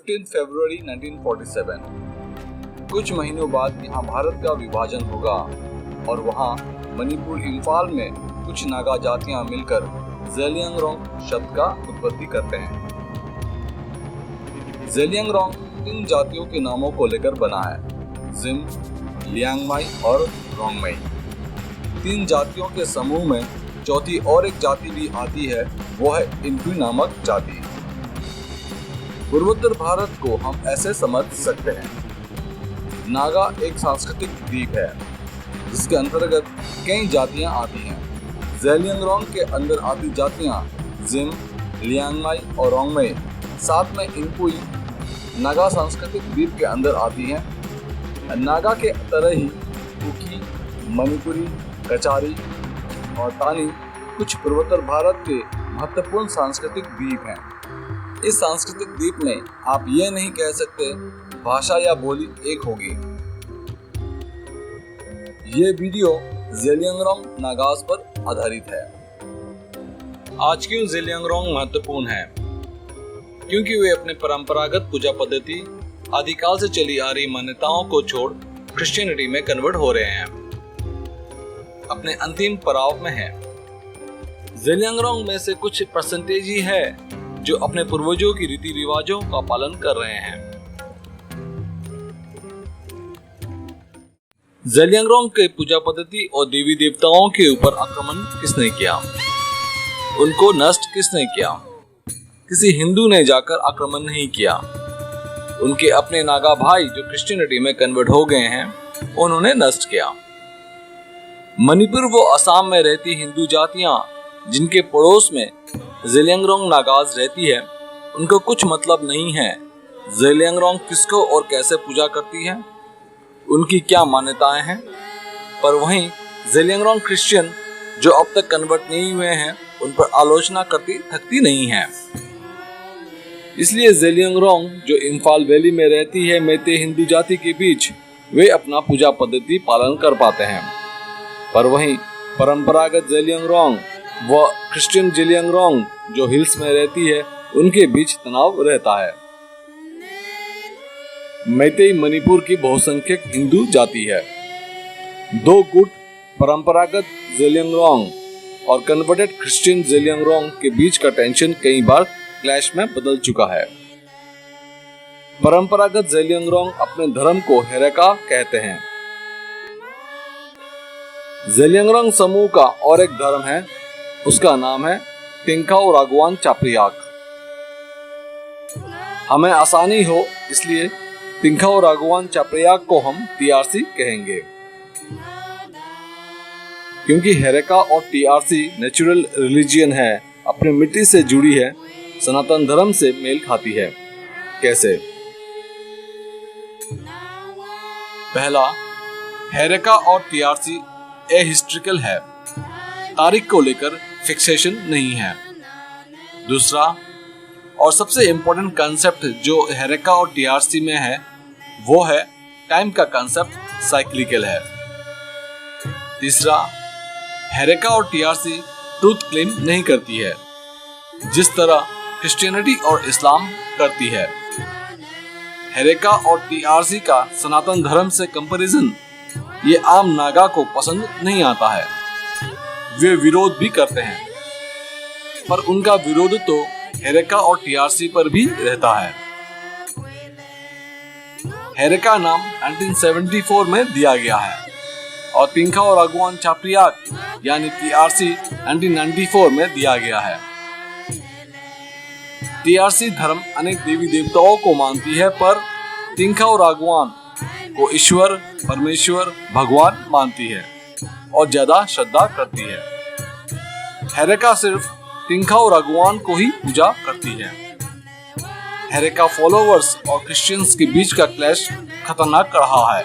15 फरवरी 1947। कुछ महीनों बाद यहाँ भारत का विभाजन होगा और वहाँ मणिपुर इम्फाल में कुछ नागा जातियाँ मिलकर ज़ेलियांगरोंग शब्द का उत्पत्ति करते हैं। ज़ेलियांगरोंग 3 जातियों के नामों को लेकर बना है, जिम, लियांगमाई और रोंगमाई। 3 जातियों के समूह में चौथी और एक जाति भी आती है, वो है इनक्वी नामक जाति। पूर्वोत्तर भारत को हम ऐसे समझ सकते हैं, नागा एक सांस्कृतिक द्वीप है जिसके अंतर्गत कई जातियां आती हैं। ज़ेलियांगरोंग के अंदर आती जातियां जिम, लियांगमाई और रोंगमाई, साथ में इनक्वी नागा सांस्कृतिक द्वीप के अंदर आती हैं। नागा के तरह ही कुकी, मणिपुरी, कचारी और तानी कुछ पूर्वोत्तर भारत के महत्वपूर्ण सांस्कृतिक द्वीप हैं। इस सांस्कृतिक द्वीप में आप ये नहीं कह सकते भाषा या बोली एक होगी। ये वीडियो ज़ेलियांगरोंग नागास पर आधारित है। आज क्यों ज़ेलियांगरोंग महत्वपूर्ण है? क्योंकि वे अपने परंपरागत पूजा पद्धति, आदिकाल से चली आ रही मान्यताओं को छोड़ क्रिश्चियनिटी में कन्वर्ट हो रहे हैं, अपने अंतिम पड़ाव में है। ज़ेलियांगरोंग में से कुछ परसेंटेज ही है जो अपने पूर्वजों की रीति रिवाजों का पालन कर रहे हैं। ज़ेलियांगरोंग के पूजा पद्धति और देवी देवताओं के ऊपर आक्रमण किसने किया? उनको नष्ट किसने किया? किसी हिंदू ने जाकर आक्रमण नहीं किया। उनके अपने नागा भाई जो क्रिश्चियनिटी में कन्वर्ट हो गए हैं, उन्होंने नष्ट किया। मणिपुर वो असम में रहती हिंदू जातियां जिनके पड़ोस में ज़ेलियांगरोंग नागाज रहती है, उनको कुछ मतलब नहीं है ज़ेलियांगरोंग किसको और कैसे पूजा करती है, उनकी क्या मान्यताएं हैं। पर वहीं ज़ेलियांगरोंग क्रिश्चियन जो अब तक कन्वर्ट नहीं हुए हैं, उन पर आलोचना करती थकती नहीं है। इसलिए ज़ेलियांगरोंग जो इम्फाल वैली में रहती है मेते हिंदू जाति के बीच, वे अपना पूजा पद्धति पालन कर पाते हैं। पर वहीं परंपरागत ज़ेलियांगरोंग व क्रिश्चियन ज़ेलियांगरोंग जो हिल्स में रहती है, उनके बीच तनाव रहता है। मैतेई मणिपुर की बहुसंख्यक हिंदू जाति है। 2 गुट परंपरागत ज़ेलियांगरोंग और कन्वर्टेड क्रिश्चियन ज़ेलियांगरोंग के बीच का टेंशन कई बार क्लैश में बदल चुका है। परंपरागत ज़ेलियांगरोंग अपने धर्म को हेरेका कहते हैं। ज़ेलियांगरोंग समूह का और एक धर्म है, उसका नाम है टिंखाओ रागवान चाप्रियाक। हमें आसानी हो इसलिए टिंखाओ रागवान चाप्रियाक को हम टीआरसी कहेंगे, क्योंकि हेरेका और टीआरसी नेचुरल रिलीजियन है, अपनी मिट्टी से जुड़ी है, सनातन धर्म से मेल खाती है। कैसे? पहला, हेरेका और टीआरसी एहिस्ट्रिकल है, तारीख को लेकर फिक्सेशन नहीं है। दूसरा और सबसे इम्पोर्टेंट कंसेप्ट जो हेरेका और टीआरसी में है, वो है टाइम का कंसेप्ट साइक्लिकल है। तीसरा, हेरेका और टीआरसी ट्रूथ क्लेम नहीं करती है, जिस तरह क्रिश्चियनिटी और इस्लाम करती है। हेरेका और टीआरसी का सनातन धर्म से कंपैरिजन ये आम नागा को पसंद नहीं आता है। वे विरोध भी करते हैं, पर उनका विरोध तो हेरेका और टीआरसी पर भी रहता है। हेरेका नाम 1974 में दिया गया है और टिंखाओ रागवान चाप्रियाक यानी टीआरसी 1994 में दिया गया है। टीआरसी धर्म अनेक देवी देवताओं को मानती है, पर टिंखाओ रागवान को ईश्वर, परमेश्वर, भगवान मानती है और ज्यादा श्रद्धा करती है। हेरेका सिर्फ टिंखाओ रागवान को ही पूजा करती है। हेरेका फॉलोवर्स और क्रिश्चियंस के बीच का क्लैश खतरनाक रहा है,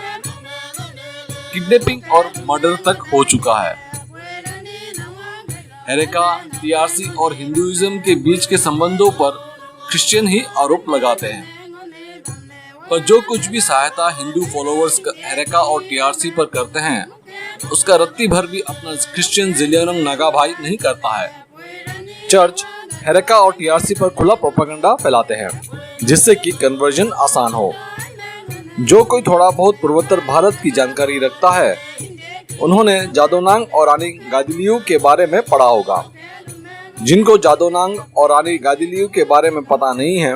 किडनैपिंग और मर्डर तक हो चुका है। हेरेका, टीआरसी और हिंदुइज्म के बीच के संबंधों पर क्रिश्चियन ही आरोप लगाते हैं, पर जो कुछ भी सहायता हिंदू फॉलोवर्स हेरेका और टीआरसी पर करते हैं, उसका रत्ती भर भी अपना क्रिश्चियन ज़ेलियांगरोंग नागा भाई नहीं करता है। चर्च हेरेका और टीआरसी पर खुला प्रोपेगेंडा फैलाते हैं, जिससे कि कन्वर्जन आसान हो। जो कोई थोड़ा बहुत पूर्वोत्तर भारत की जानकारी रखता है उन्होंने जादोनांग और रानी गादिलियू के बारे में पढ़ा होगा। जिनको जादोनांग और रानी गादिलियू के बारे में पता नहीं है,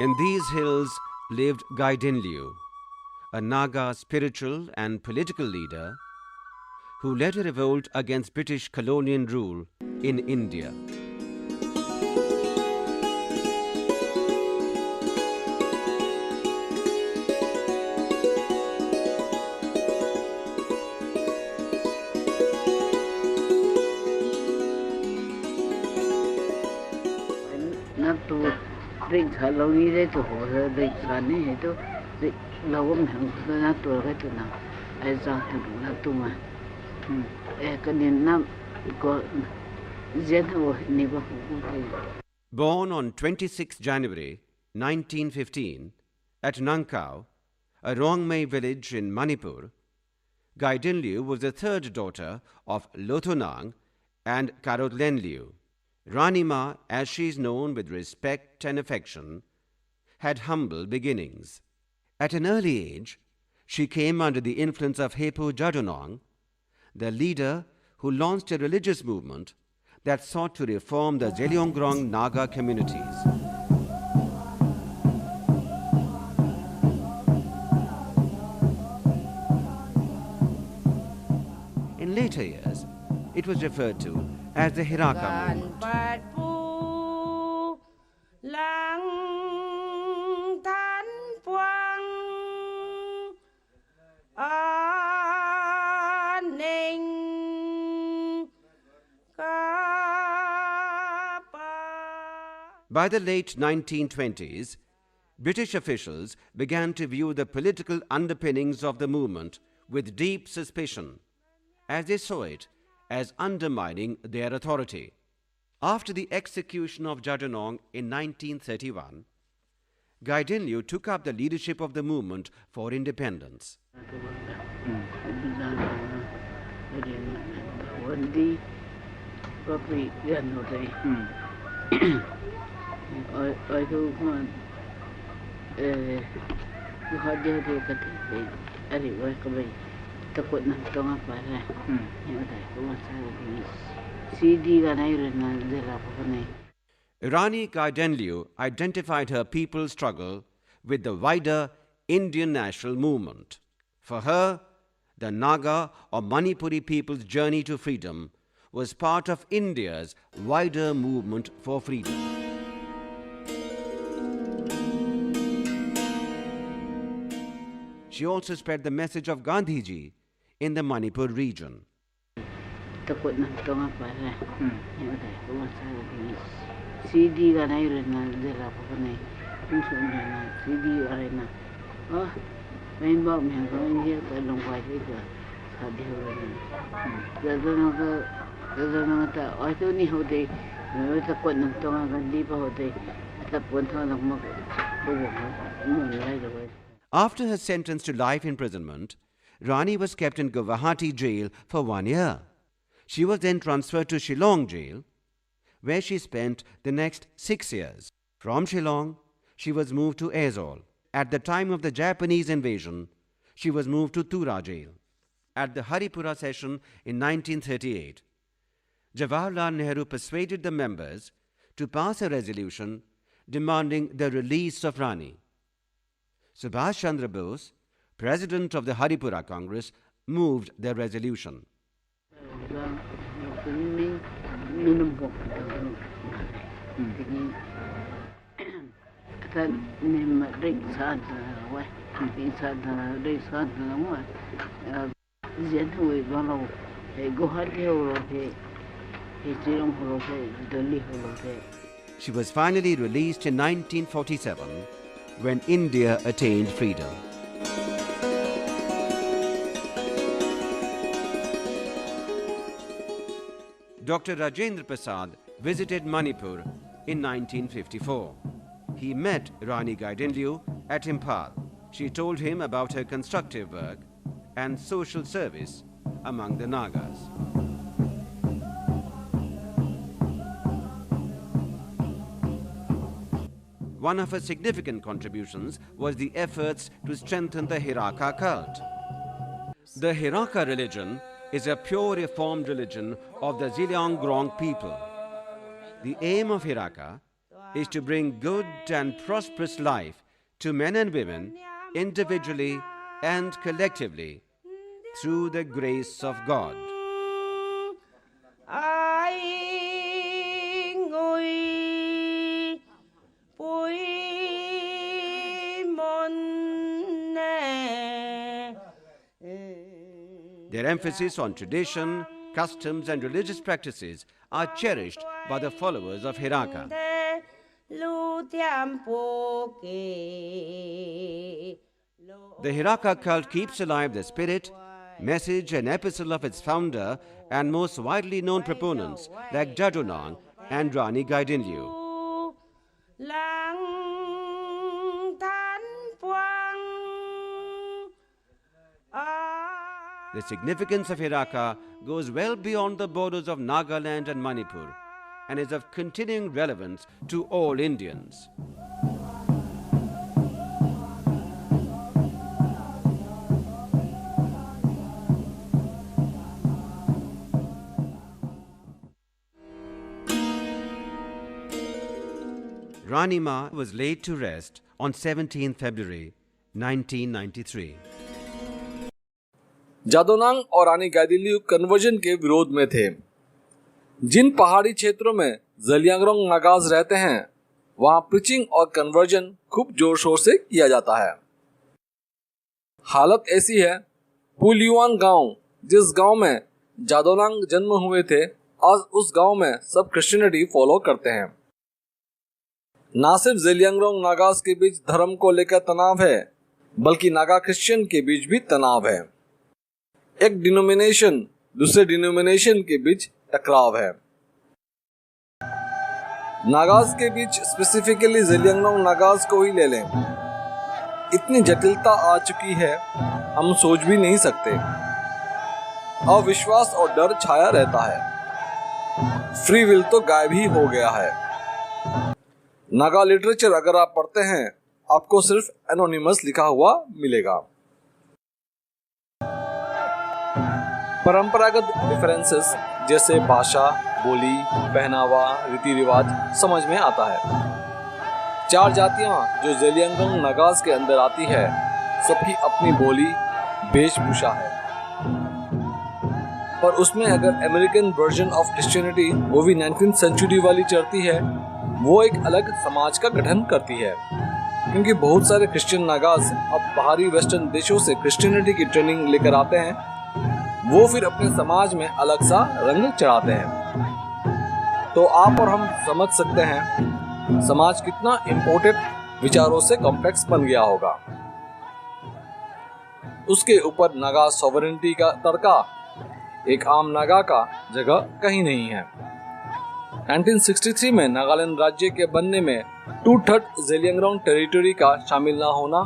In these hills lived Gaidinliu, a Naga spiritual and political leader who led a revolt against British colonial rule in India. Kalau ni tu hore dek sana itu dek lawam hang tu na tu ke tu na, aja tu na tu ma, kan na ko zeno ni ba. Born on 26 January 1915 at Nangkao, a Rongmei village in Manipur, Gaidinliu was the third daughter of Lothonang and Karotlenliu. Rani Ma, as she is known with respect and affection, had humble beginnings. At an early age, she came under the influence of Hepo Jadonong, the leader who launched a religious movement that sought to reform the Zeliangrong Naga communities. In later years, it was referred to as the Hiraka movement. By the late 1920s, British officials began to view the political underpinnings of the movement with deep suspicion, as they saw it as undermining their authority. After the execution of Jadonong in 1931, Gaidinliu took up the leadership of the movement for independence. Rani Gaidinliu identified her people's struggle with the wider Indian national movement. For her, the Naga or Manipuri people's journey to freedom was part of India's wider movement for freedom. She also spread the message of Gandhiji in the Manipur region. After her sentence to life imprisonment, Rani was kept in Guwahati jail for 1 year. She was then transferred to Shillong jail, where she spent the next 6 years. From Shillong, she was moved to Aizawl. At the time of the Japanese invasion, she was moved to Tura jail. At the Haripura session in 1938, Jawaharlal Nehru persuaded the members to pass a resolution demanding the release of Rani. Subhash Chandra Bose, president of the Haripura Congress, moved the resolution. She was finally released in 1947 when India attained freedom. Dr. Rajendra Prasad visited Manipur in 1954. He met Rani Gaidinliu at Imphal. She told him about her constructive work and social service among the Nagas. One of her significant contributions was the efforts to strengthen the Hiraka cult. The Hiraka religion is a pure reformed religion of the Zeliangrong people. The aim of Hiraka is to bring good and prosperous life to men and women individually and collectively through the grace of God. Their emphasis on tradition, customs and religious practices are cherished by the followers of Hiraka. The Hiraka cult keeps alive the spirit, message and epistle of its founder and most widely known proponents like Jadonang and Rani Gaidinliu. The significance of Hiraka goes well beyond the borders of Nagaland and Manipur and is of continuing relevance to all Indians. Rani Ma was laid to rest on 17 February 1993. जादोनांग और रानी गाइदिन्लिu conversion के विरोध में थे। जिन पहाड़ी क्षेत्रों में ज़ेलियांगरोंग नागाज रहते हैं वहां प्रीचिंग और कन्वर्जन खूब जोर शोर से किया जाता है। हालत ऐसी है, पुलियुआन गांव, जिस गांव में जादोनांग जन्म हुए थे, आज उस गांव में सब क्रिश्चियनिटी फॉलो करते हैं। ना सिर्फ ज़ेलियांगरोंग नागाज के बीच धर्म को लेकर तनाव है, बल्कि नागा क्रिश्चियन के बीच भी तनाव है। एक डिनोमिनेशन दूसरे डिनोमिनेशन के बीच टकराव है। नागाज के बीच स्पेसिफिकली ज़ेलियांगरोंग नागाज को ही ले लें, इतनी जटिलता आ चुकी है हम सोच भी नहीं सकते। अविश्वास और डर छाया रहता है। फ्री विल तो गायब ही हो गया है। नागा लिटरेचर अगर आप पढ़ते हैं आपको सिर्फ एनोनिमस लिखा हुआ मिलेगा। परंपरागत डिफरेंसेस जैसे भाषा, बोली, पहनावा, रीति रिवाज समझ में आता है। चार जातियां जो ज़ेलियांगरोंग नागाज के अंदर आती है, सबकी अपनी बोली, वेशभूषा है। पर उसमें अगर अमेरिकन वर्जन ऑफ क्रिश्चियनिटी वो भी 19th सेंचुरी वाली चलती है, वो एक अलग समाज का गठन करती है। क्योंकि बहुत सारे क्रिश्चियन नागाज अब बाहरी वेस्टर्न देशों से क्रिश्चियनिटी की ट्रेनिंग लेकर आते हैं, वो फिर अपने समाज में अलग सा रंग चढ़ाते हैं। तो आप और हम समझ सकते हैं समाज कितना इम्पोर्टेड विचारों से कॉम्प्लेक्स बन गया होगा। उसके ऊपर नागा सॉवरेनिटी का तड़का एक आम नागा का जगह कहीं नहीं है। 1963 में नागालैंड राज्य के बनने में 2/3 ज़ेलियांगरोंग टेरिटरी का शामिल न होना,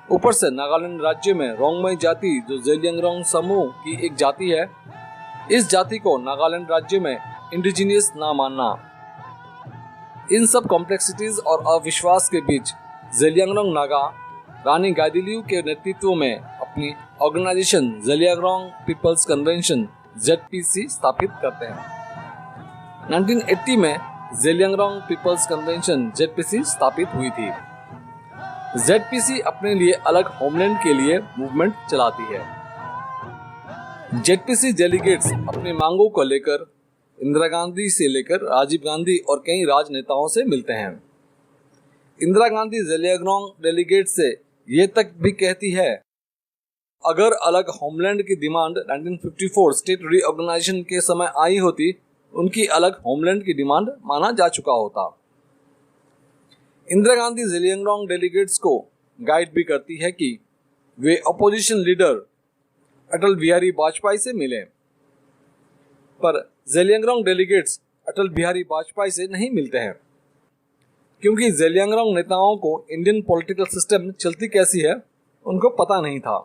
ऊपर से नागालैंड राज्य में रोंगमई जाति जो ज़ेलियांगरोंग समूह की एक जाति है, इस जाति को नागालैंड राज्य में इंडिजिनियस ना मानना, इन सब कॉम्प्लेक्सिटीज और अविश्वास के बीच ज़ेलियांगरोंग नागा रानी गाइदिन्लिu के नेतृत्व में अपनी organisation Zeliangrong People's Convention ZPC स्थापित करते हैं। 1980 में ज़ेलियांगरोंग पीपल्स कन्वेंशन ZPC स्थापित हुई थी। ZPC अपने लिए अलग होमलैंड के लिए मूवमेंट चलाती है। ZPC डेलीगेट्स अपनी मांगों को लेकर इंदिरा गांधी से लेकर राजीव गांधी और कई राजनेताओं से मिलते हैं। इंदिरा गांधी ज़ेलियांगरोंग डेलीगेट से ये तक भी कहती है, अगर अलग होमलैंड की डिमांड 1954 स्टेट रीऑर्गेनाइजेशन के समय आई होती, उनकी अलग होमलैंड की डिमांड माना जा चुका होता। इंदिरा गांधी ज़ेलियांगरोंग डेलीगेट्स को गाइड भी करती है कि वे अपोजिशन लीडर अटल बिहारी वाजपेयी से मिले। पर ज़ेलियांगरोंग डेलीगेट्स अटल बिहारी वाजपेयी से नहीं मिलते हैं, क्योंकि ज़ेलियांगरोंग नेताओं को इंडियन पॉलिटिकल सिस्टम चलती कैसी है उनको पता नहीं था।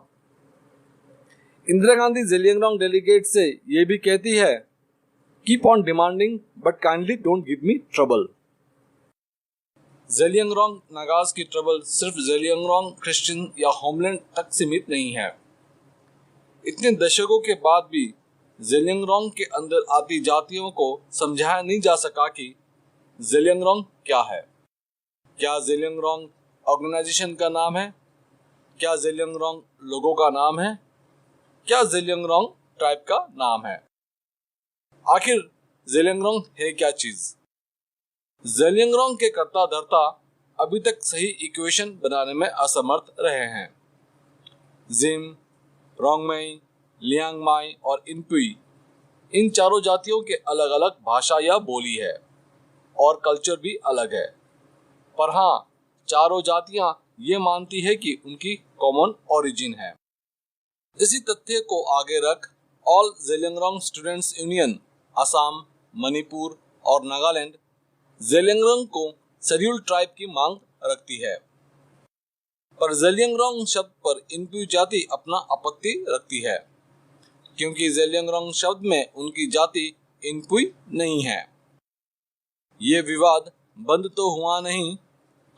इंदिरा गांधी ज़ेलियांगरोंग डेलीगेट से ये भी कहती है, keep on demanding but kindly don't give me trouble. Zeliangrong Nagas की ट्रबल सिर्फ ज़ेलियांगरोंग क्रिश्चियन या होमलैंड तक सीमित नहीं है। इतने दशकों के बाद भी ज़ेलियांगरोंग के अंदर आती जातियों को समझाया नहीं जा सका कि ज़ेलियांगरोंग क्या है। क्या ज़ेलियांगरोंग ऑर्गेनाइजेशन का नाम है? क्या ज़ेलियांगरोंग लोगों का नाम है? क्या ज़ेलियांगरोंग ट्राइब का नाम है? आखिर ज़ेलियांगरोंग है क्या चीज? ज़ेलियांगरोंग के कर्ता धर्ता अभी तक सही इक्वेशन बनाने में असमर्थ रहे हैं। जिम, रोंगमेई, लियांगमाई और इनपुई, इन चारों जातियों के अलग अलग भाषा या बोली है और कल्चर भी अलग है, पर हाँ, चारों जातियां ये मानती है कि उनकी कॉमन ओरिजिन है। इसी तथ्य को आगे रख all Zeliangrong students union Assam, Manipur और नागालैंड ज़ेलियांगरोंग को शेड्यूल ट्राइब की मांग रखती है, पर ज़ेलियांगरोंग शब्द पर इनपुई जाति अपना आपत्ति रखती है, क्योंकि ज़ेलियांगरोंग शब्द में उनकी जाति इनपुई नहीं है। ये विवाद बंद तो हुआ नहीं,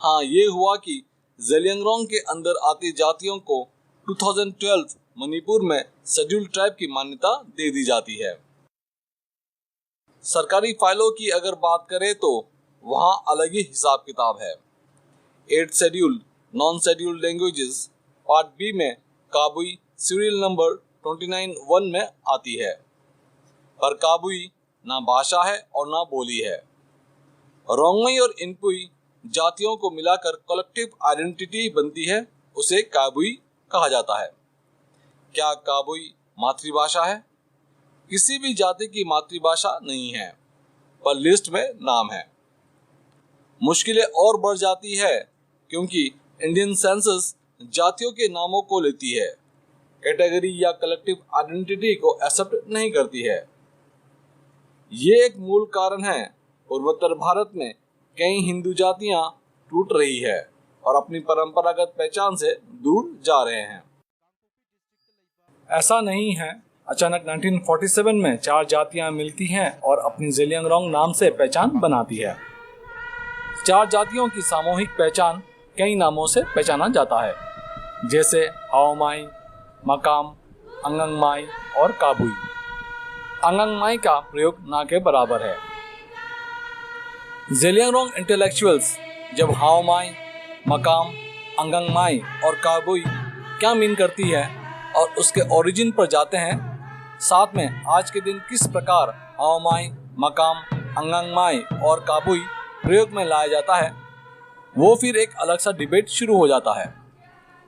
हाँ ये हुआ कि ज़ेलियांगरोंग के अंदर आती जातियों को 2012 मणिपुर में शेड्यूल ट्राइब की मान्यता दे दी जाती है। सरकारी फाइलों की अगर बात करें तो वहाँ अलग ही हिसाब किताब है। 8th schedule non schedule languages part B में काबुई सीरियल नंबर 29(1) में आती है, पर काबुई ना भाषा है और ना बोली है। रोंगमेई और इनपुई जातियों को मिलाकर कलेक्टिव आइडेंटिटी बनती है, उसे काबुई कहा जाता है। क्या काबुई मातृभाषा है? किसी भी जाति की मातृभाषा नहीं है, पर लिस्ट में नाम है। मुश्किलें और बढ़ जाती है, क्योंकि इंडियन सेंसस जातियों के नामों को लेती है, कैटेगरी या कलेक्टिव आइडेंटिटी को एक्सेप्ट नहीं करती है। ये एक मूल कारण है पूर्वोत्तर भारत में कई हिंदू जातियां टूट रही है और अपनी परंपरागत पहचान से दूर जा रहे हैं। ऐसा नहीं है अचानक 1947 में 4 जातियां मिलती हैं और अपनी ज़ेलियांगरोंग नाम से पहचान बनाती है। 4 जातियों की सामूहिक पहचान कई नामों से पहचाना जाता है, जैसे हाओमाई, मकाम, अंगंगमाई और काबुई। अंगंगमाई का प्रयोग ना के बराबर है। ज़ेलियांगरोंग इंटेलेक्चुअल्स जब हाओमाई, मकाम, अंगंगमाई और काबुई क्या मीन करती है और उसके ओरिजिन पर जाते हैं, साथ में आज के दिन किस प्रकार हाओमाई, मकाम, अंगंगमाई और काबुई प्रयोग में लाया जाता है, वो फिर एक अलग सा डिबेट शुरू हो जाता है।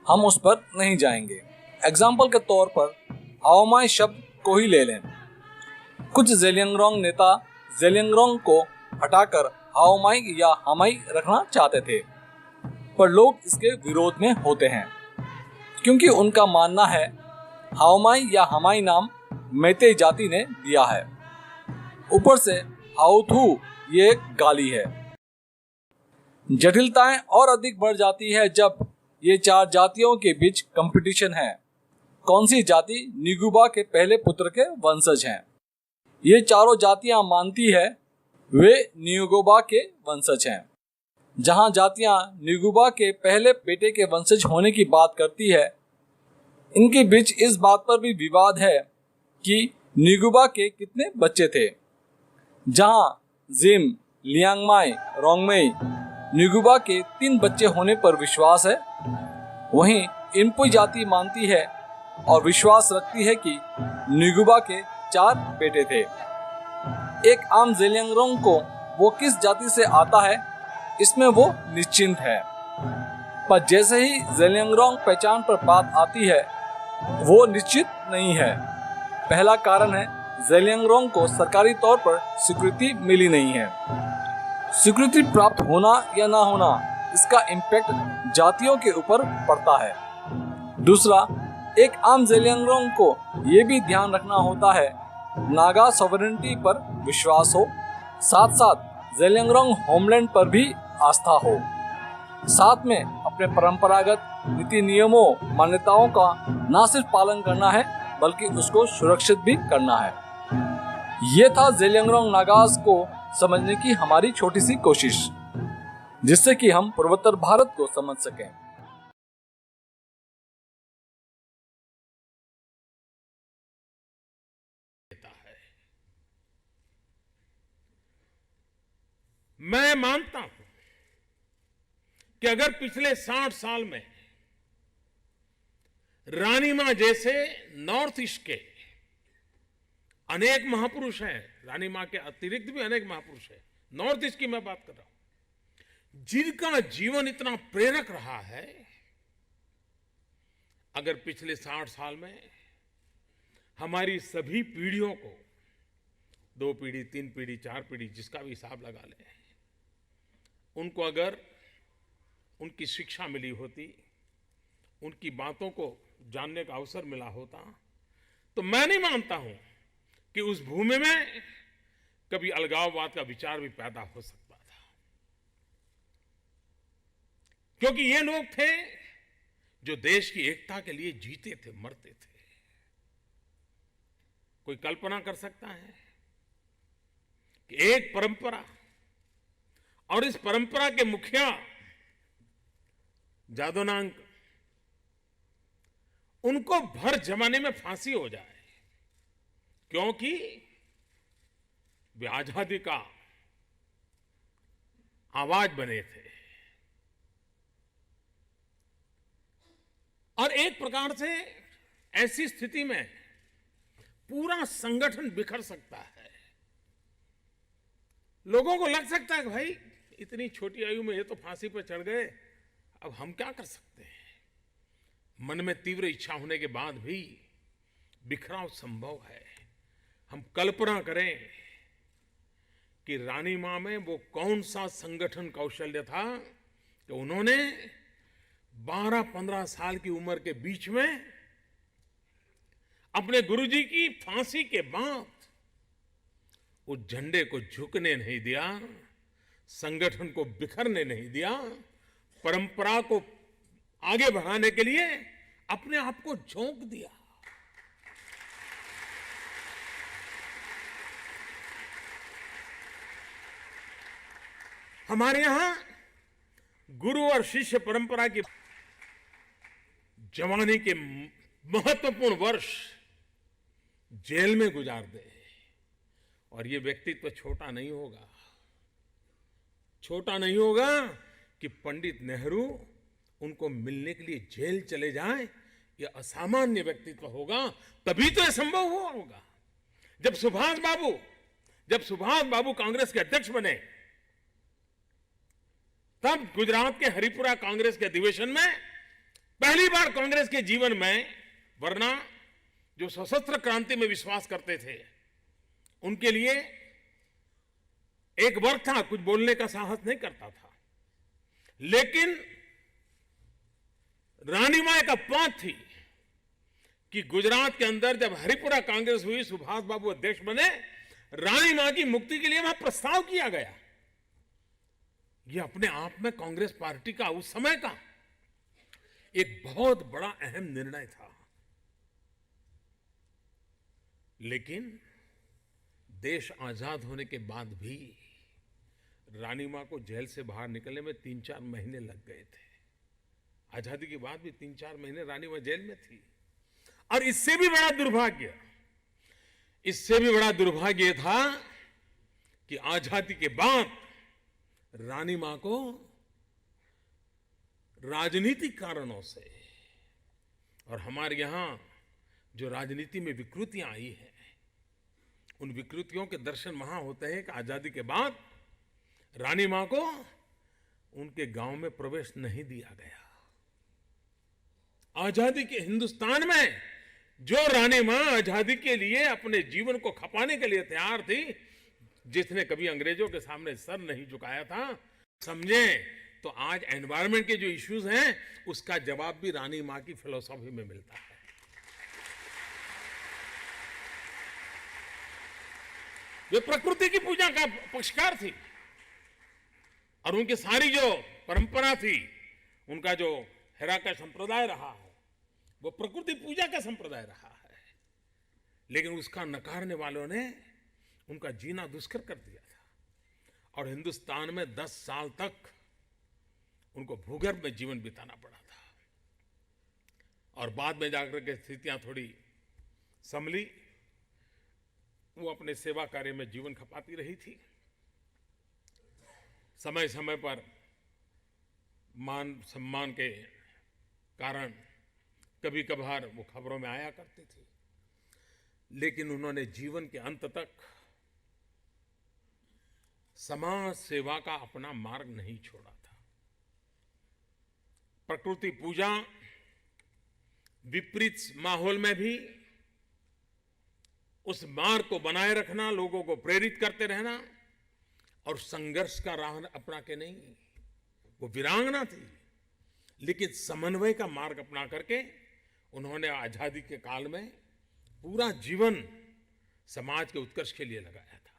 हम उस पर नहीं जाएंगे। एग्जाम्पल के तौर पर हाओमाई शब्द को ही ले लें। कुछ ज़ेलियांगरोंग नेता ज़ेलियांगरोंग को हटाकर हाओमाई या हमाई रखना चाहते थे, पर लोग इसके विरोध में होते हैं, क्योंकि उनका मानना है हाओमाई या हमाई नाम मैतेई जाति ने दिया है। ऊपर से हाउथू ये एक गाली है। जटिलताएं और अधिक बढ़ जाती है जब ये 4 जातियों के बीच कंपटीशन है, कौन सी जाति निगुबा के पहले पुत्र के वंशज हैं। ये चारों जातियां मानती है वे निगुबा के वंशज हैं। जहां जातियां निगुबा के पहले बेटे के वंशज होने की बात करती है, इनके बीच इस बात पर भी विवाद है कि निगुबा के कितने बच्चे थे। जहां जिम, लियांगमाई, रोंगमेई, निगुबा के 3 बच्चे होने पर विश्वास है, वहीं इनपुई जाति मानती है और विश्वास रखती है कि निगुबा के 4 बेटे थे। एक आम ज़ेलियांगरोंग को वो किस जाति से आता है, इसमें वो निश्चिंत है, पर जैसे ही ज़ेलियांगरोंग पहचान पर बात आती है, वो निश्चित नहीं है। पहला कारण है ज़ेलियांगरोंग को सरकारी तौर पर स्वीकृति मिली नहीं है। स्वीकृति प्राप्त होना या ना होना, इसका इम्पैक्ट जातियों के ऊपर पड़ता है। दूसरा, एक आम ज़ेलियांगरोंग को ये भी ध्यान रखना होता है नागा सॉवरेनिटी पर विश्वास हो, साथ साथ ज़ेलियांगरोंग होमलैंड पर भी आस्था हो, साथ में अपने परंपरागत नीति नियमों मान्यताओं का न सिर्फ पालन करना है बल्कि उसको सुरक्षित भी करना है। ये था ज़ेलियांगरोंग नागास को समझने की हमारी छोटी सी कोशिश, जिससे कि हम पूर्वोत्तर भारत को समझ सकें। मैं मानता हूं कि अगर पिछले 60 साल में रानी मां जैसे नॉर्थ ईस्ट के अनेक महापुरुष हैं, रानी मां के अतिरिक्त भी अनेक महापुरुष हैं, नॉर्थ ईस्ट की मैं बात कर रहा हूं, जिनका जीवन इतना प्रेरक रहा है, अगर पिछले 60 साल में हमारी सभी पीढ़ियों को, 2 पीढ़ी, 3 पीढ़ी, 4 पीढ़ी, जिसका भी हिसाब लगा लें, उनको अगर उनकी शिक्षा मिली होती, उनकी बातों को जानने का अवसर मिला होता, तो मैं नहीं मानता हूं कि उस भूमि में कभी अलगाववाद का विचार भी पैदा हो सकता था। क्योंकि ये लोग थे जो देश की एकता के लिए जीते थे, मरते थे। कोई कल्पना कर सकता है कि एक परंपरा, और इस परंपरा के मुखिया जादोनांग, उनको भर जमाने में फांसी हो जाए क्योंकि वे आजादी का आवाज बने थे। और एक प्रकार से ऐसी स्थिति में पूरा संगठन बिखर सकता है। लोगों को लग सकता है कि भाई इतनी छोटी आयु में ये तो फांसी पर चढ़ गए, अब हम क्या कर सकते हैं। मन में तीव्र इच्छा होने के बाद भी बिखराव संभव है। हम कल्पना करें कि रानी मां में वो कौन सा संगठन कौशल्य था कि उन्होंने 12-15 साल की उम्र के बीच में अपने गुरुजी की फांसी के बाद उस झंडे को झुकने नहीं दिया, संगठन को बिखरने नहीं दिया, परंपरा को आगे बढ़ाने के लिए अपने आप को झोंक दिया। हमारे यहां गुरु और शिष्य परंपरा की जवानी के महत्वपूर्ण वर्ष जेल में गुजार दे, और ये व्यक्तित्व छोटा नहीं होगा। छोटा नहीं होगा कि पंडित नेहरू उनको मिलने के लिए जेल चले जाएं, यह असामान्य व्यक्तित्व होगा। तभी तो यह संभव हुआ होगा। जब सुभाष बाबू कांग्रेस के अध्यक्ष बने, तब गुजरात के हरिपुरा कांग्रेस के अधिवेशन में पहली बार कांग्रेस के जीवन में, वरना जो सशस्त्र क्रांति में विश्वास करते थे उनके लिए एक वर्ग था, कुछ बोलने का साहस नहीं करता था, लेकिन रानी मां एक अपवाद थी कि गुजरात के अंदर जब हरिपुरा कांग्रेस हुई, सुभाष बाबू अध्यक्ष बने, रानी मां की मुक्ति के लिए वहां प्रस्ताव किया गया। यह अपने आप में कांग्रेस पार्टी का उस समय का एक बहुत बड़ा अहम निर्णय था। लेकिन देश आजाद होने के बाद भी रानी मां को जेल से बाहर निकलने में 3-4 महीने लग गए थे। आजादी के बाद भी 3-4 महीने रानी मां जेल में थी। और इससे भी बड़ा दुर्भाग्य था कि आजादी के बाद रानी मां को राजनीतिक कारणों से, और हमारे यहां जो राजनीति में विकृतियां आई हैं, उन विकृतियों के दर्शन वहां होते हैं कि आजादी के बाद रानी मां को उनके गांव में प्रवेश नहीं दिया गया। आजादी के हिंदुस्तान में जो रानी मां आजादी के लिए अपने जीवन को खपाने के लिए तैयार थी, जिसने कभी अंग्रेजों के सामने सर नहीं झुकाया था, समझें तो आज एनवायरनमेंट के जो इश्यूज हैं उसका जवाब भी रानी मां की फिलॉसफी में मिलता है। वे प्रकृति की पूजा का पक्षकार थी और उनकी सारी जो परंपरा थी, उनका जो हेरा का संप्रदाय रहा है, वो प्रकृति पूजा का संप्रदाय रहा है। लेकिन उसका नकारने वालों ने उनका जीना दुष्कर कर दिया था और हिंदुस्तान में 10 साल तक उनको भूगर्भ में जीवन बिताना पड़ा था। और बाद में जाकर के स्थितियां थोड़ी संभली, वो अपने सेवा कार्य में जीवन खपाती रही थी। समय समय पर मान सम्मान के कारण कभी कभार वो खबरों में आया करती थी, लेकिन उन्होंने जीवन के अंत तक समाज सेवा का अपना मार्ग नहीं छोड़ा था। प्रकृति पूजा, विपरीत माहौल में भी उस मार्ग को बनाए रखना, लोगों को प्रेरित करते रहना और संघर्ष का राह अपना के नहीं, वो वीरांगना थी, लेकिन समन्वय का मार्ग अपना करके उन्होंने आजादी के काल में पूरा जीवन समाज के उत्कर्ष के लिए लगाया था।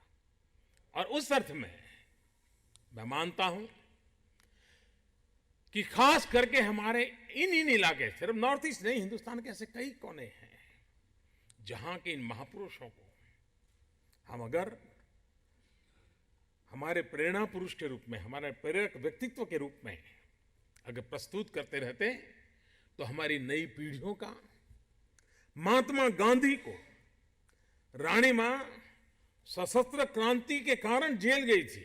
और उस अर्थ में मैं मानता हूं कि खास करके हमारे इन इलाके, सिर्फ नॉर्थ ईस्ट नहीं, हिंदुस्तान के ऐसे कई कोने हैं जहां के इन महापुरुषों को हम अगर हमारे प्रेरणा पुरुष के रूप में, हमारे प्रेरक व्यक्तित्व के रूप में अगर प्रस्तुत करते रहते, तो हमारी नई पीढ़ियों का, महात्मा गांधी को रानी मां सशस्त्र क्रांति के कारण जेल गई थी,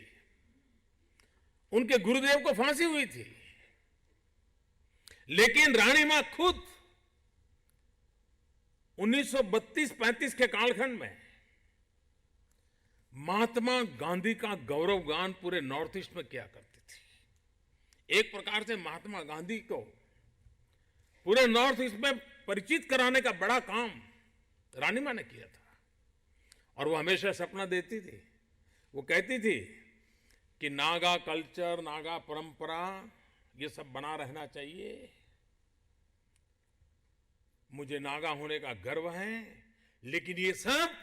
उनके गुरुदेव को फांसी हुई थी, लेकिन रानी मां खुद 1932-35 के कालखंड में महात्मा गांधी का गौरवगान पूरे नॉर्थ ईस्ट में किया करती थी। एक प्रकार से महात्मा गांधी को पूरे नॉर्थ ईस्ट में परिचित कराने का बड़ा काम रानी मां ने किया था। और वो हमेशा सपना देती थी, वो कहती थी कि नागा कल्चर, नागा परंपरा, ये सब बना रहना चाहिए। मुझे नागा होने का गर्व है, लेकिन ये सब